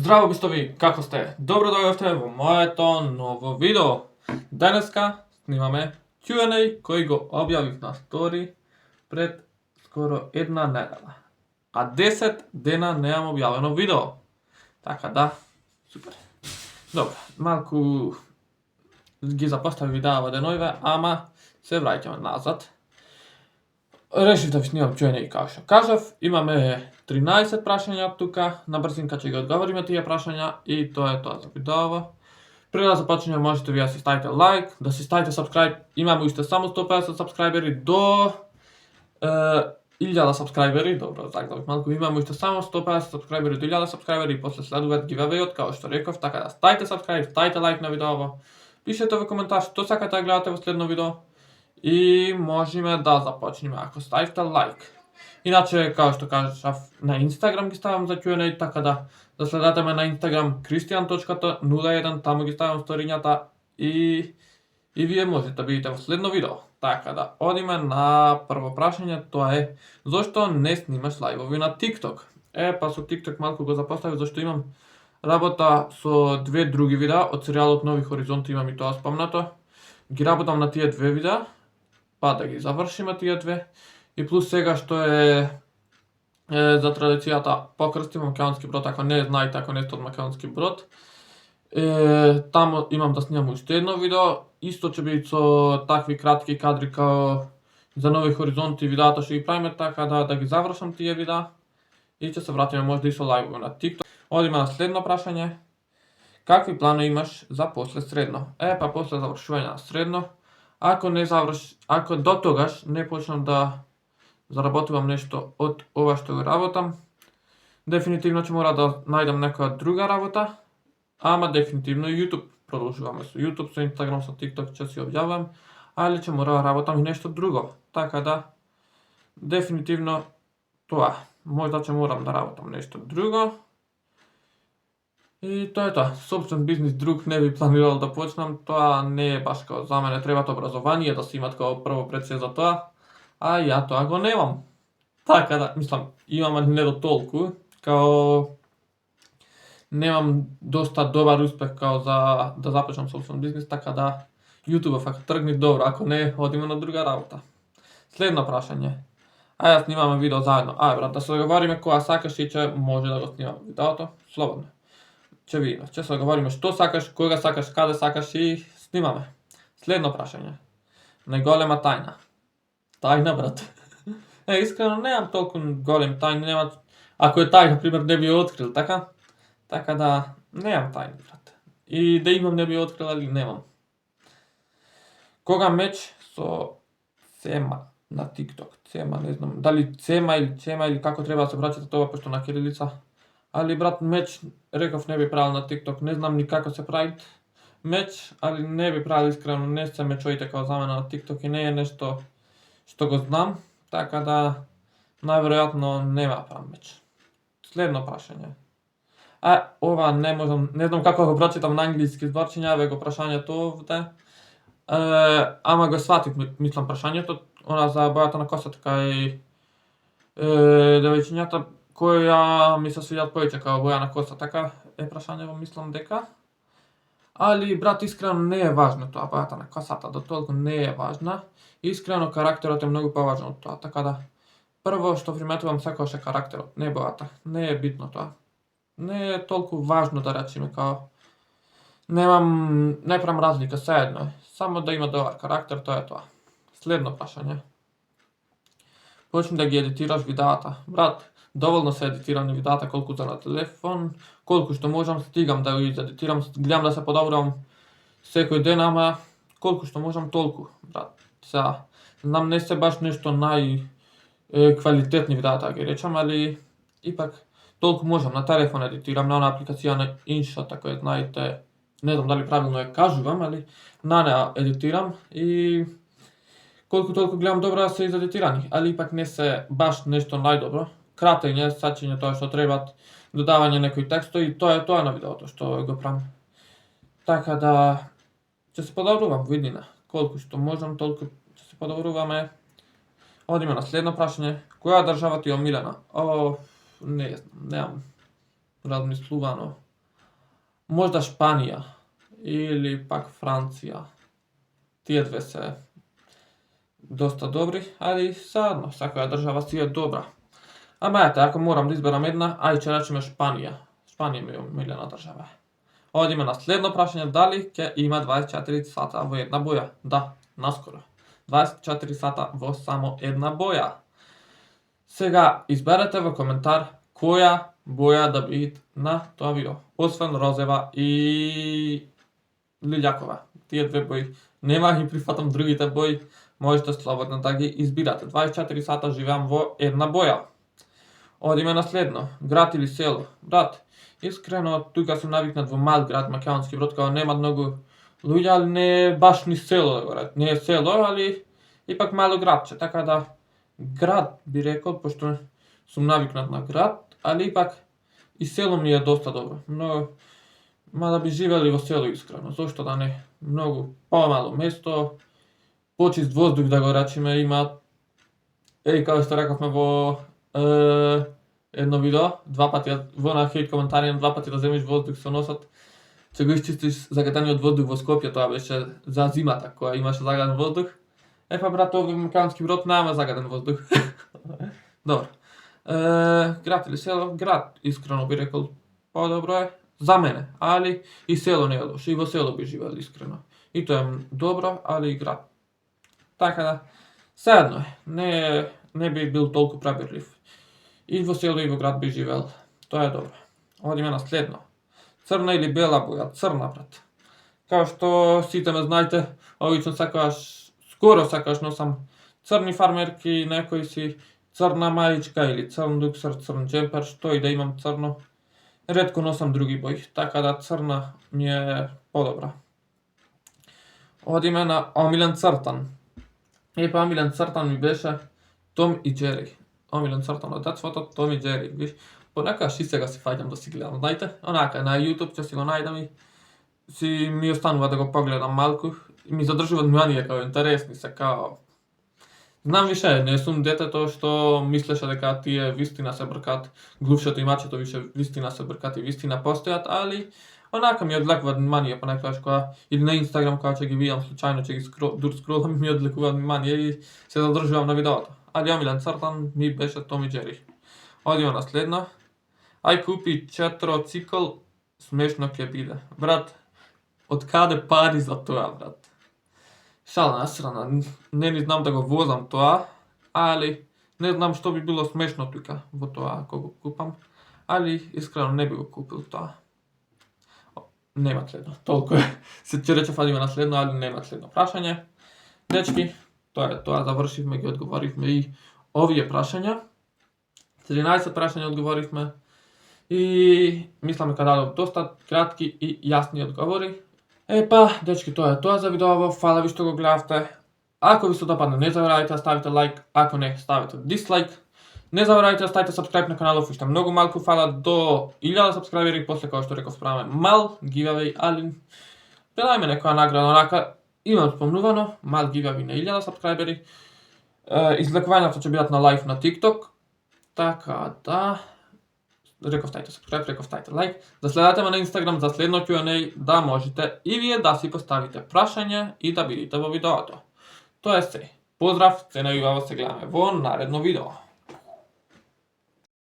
Здраво бистови, како сте? Добро дојдовте во моето ново видео. Денеска снимаме Q&A кој го објавив на стори пред скоро една недела. А 10 дена неам објавено видео. Така да, супер. Добро, малку ги запостави видеа во деноиве, ама се враќаме назад. Решив да ви снимам Q&A како што кажав. Имаме 13 прашања тука, на брзинка ќе ги одговориме тие прашања и тоа е тоа за видеово. Пред да започнеме можете ви да си ставите лайк, да си ставите subscribe. Имаме уште само 150 сабскрајбери до 1000 сабскрајбери. Добро, загнав малку. Имаме уште само 150 сабскрајбери до 1000 сабскрајбери и после следуваат giveaway-от како што реков, така да ставите subscribe, ставите лайк на видеово. Пишете во коментар што сакате да гледате во следно видео и можеме да започнеме ако ставите лайк. Иначе, како што кажав, на Instagram ги ставам за Q&A, така да следете ме на Instagram christian.01, таму ги ставам сторињата и вие можете да видите во следно видео. Така да, одиме на прво прашање, тоа е зошто не снимаш лајвови на TikTok? Па со TikTok малку го запоставив зашто имам работа со две други видеа, од серијалот Нови хоризонти имам и тоа спомнато. Ги работам на тие две видеа, па да ги завршиме тие две. И плюс сега што е за традицијата покрстим Македонски брод, ако не знаете, ако не сте од Македонски брод. Таму имам да снимам уште едно видео, исто ќе биде со такви кратки кадри као за Нови хоризонти видеата што ги правиме, така да ги завршам тие видеа и ќе се вратиме можда и со лајвови на TikTok. Одиме на следно прашање. Какви планови имаш за после средно? Па после завршување на средно, ако до тогаш не почнам да заработувам нешто од ова што го работам, дефинитивно ќе мора да најдам некоја друга работа, ама дефинитивно и YouTube продолжуваме со YouTube, со Instagram, со TikTok ќе си објавувам, али ќе мора да работам и нешто друго. Така да, дефинитивно тоа, можда ќе морам да работам нешто друго. И тоа е тоа, собствен бизнис друг не би планирал да почнам, тоа не е баш као за мене, требат образование да се имат као прво пред се за тоа, а ја тоа го немам. Така да, мислам, имам, али не до толку, као немам доста добар успех као за да започнам собствен бизнис, така да YouTube ако тргни добро, ако не, одиме на друга работа. Следно прашање. Ајде снимаме видео заедно. Брат, да се договориме кога сакаш и ќе може да го снимаме видеото, слободно. Ќе видиме, ќе се договориме што сакаш, кога сакаш, каде сакаш и снимаме. Следно прашање. Најголема тајна. Тајна, брат. Искрено немам толку големи тајни, нема. Ако е тајна, пример, не би ја открил, така? Така да немам тајни, брат. И да имам не би ја открил, али немам. Кога меч со Цема на TikTok? Цема, не знам, дали Цема или Цема или како треба да се прочита тоа, пошто на кирилица. Али брат, меч, реков, не би правил на TikTok, не знам ни како се прави меч, али не би правил искрено, не се мечовите као за мене на TikTok и не е нешто што го знам, така да најверојатно нема правам меч. Следно прашање. Ова не можам, не знам како го прочитам на англиски, зборчињаве го прашањето овде. Ама го сватив, мислам, прашањето, она за бојата на косата кај девојчињата која ми се свиѓаат повеќе као боја на коса, така е прашањето, мислам дека. Али, брат, искрено не е важно тоа, бојата на косата, до толку не е важна. Искрено карактерот е многу поважен од тоа, така да прво што приметувам секогаш е карактерот, не бојата. Не е битно тоа. Не е толку важно да речеме као не правам разлика, сеедно е. Само да има добар карактер, тоа е тоа. Следно прашање. Почни да ги едитираш видеата. Брат, доволно се едитирани видеата колку за на телефон, колку што можам стигам да ги едитирам, гледам да се подобрувам секој ден, ама колку што можам толку, брат. Сега, знам не се баш нешто најквалитетни видеата да ги речам, али ипак толку можам, на телефон едитирам, на она апликација на InShot, ако ја знаете, не знам дали правилно ја кажувам, али на неа едитирам и колку толку гледам добро да се изедитирани, али ипак не се баш нешто најдобро. Кратење, сачење тоа што требат, додавање некои текстови и тоа е тоа на видеото што го правам. Така да ќе се подобрувам во иднина. Колку што можам, толку ќе се подобруваме. Одиме на следно прашање. Која држава ти е омилена? Не знам, немам размислувано. Можда Шпанија или пак Франција. Тие две се доста добри, али сеедно, секоја држава си е добра. Ама ете, ако морам да изберам една, ќе речеме Шпанија. Шпанија ми е омилена држава. Одиме на следно прашање, дали ќе има 24 сата во една боја? Да, наскоро. 24 сата во само една боја. Сега изберете во коментар која боја да биде на тоа видео. Освен розева и лилјакова. Тие две бои нема ги прифатам, другите бои можете слободно да ги избирате. 24 сата живеам во една боја. Одиме на следно. Град или село? Брат, искрено тука сум навикнат во мал град, Македонски Брод, као нема многу луѓе, али не е баш ни село да го речем. Не е село, али ипак мало градче, така да град би рекол, пошто сум навикнат на град, али ипак и село ми е доста добро. Но мада би живели во село искрено, зошто да не? Многу помало место, почист воздух да го речеме има. Како што рековме во едно видео, два пати во на хейт коментари, два пати да земеш воздух со носот, ќе го исчистиш загадениот воздух во Скопје, тоа беше за зимата која имаше загаден воздух. Па брат, овде во Македонски Брод нема загаден воздух. Добро. Град или село? Град, искрено би рекол, подобро е за мене, али и село не е лошо, и во село би живеел искрено. И тоа е добро, али и град. Така да, сеедно е, не би бил толку пребирлив. И во село и во град би живеел, тоа е добро. Одиме на следно. Црна или бела боја? Црна, брат. Као што сите ме знаете, обично скоро секогаш носам црни фармерки, некои си црна мајичка или црн дуксер, црн џемпер, што и да имам црно. Ретко носам други бои, така да црна ми е подобра. Одиме на омилен цртан. Омилен цртан ми беше Том и Џери. Омилен цртан од детството, Том и Џери. Виж, понекогаш и сега си фаќам да си гледам, знаете? Онака, на YouTube ќе си го најдам и ми останува да го погледам малку. И ми задржува внимание, као интересни се, као... Знам више, не сум детето што мислеше дека тие вистина се бркат, глувшето и мачето више вистина се бркат и вистина постојат, али онака ми одлекува внимание понекогаш кога или на Инстаграм кога ќе ги видам случајно, ќе ги скролам, ми одлекува внимание и се задржувам на видеото. Али омилен цртан ми беше Том и Џери. Одиме на следно. Ај купи четроцикл, смешно ќе биде. Брат, од каде пари за тоа, брат? Шала на страна, не ни знам да го возам тоа, али не знам што би било смешно тука во тоа ако го купам, али искрено не би го купил тоа. Нема следно, толку е. Се ќе речев адиме на следно, али нема следно прашање. Дечки, тоа е тоа, завршивме, ги одговоривме и овие прашања. 13 прашања одговоривме и мислам дека дадов доста кратки и јасни одговори. Дечки, тоа е тоа за видеово, фала ви што го гледавте. Ако ви се допадне, не заборавајте да ставите лайк, ако не, ставите дислайк. Не заборавајте да ставите сабскрајб на каналов, уште многу малку фала до 1000 сабскрајбери, после кога што реков справаме мал гивавеј, али предајме некоја награда, онака имам спомнувано, мал гивавеј на 1000 сабскрајбери. Излекувањата ќе бидат на лайв на TikTok, така да... Реков ставите subscribe, реков ставите лайк, да следате ме на Instagram за следно Q&A, да можете и вие да си поставите прашања и да бидете во видеото. Тоа е се. Поздрав, се најубаво се гледаме во наредно видео.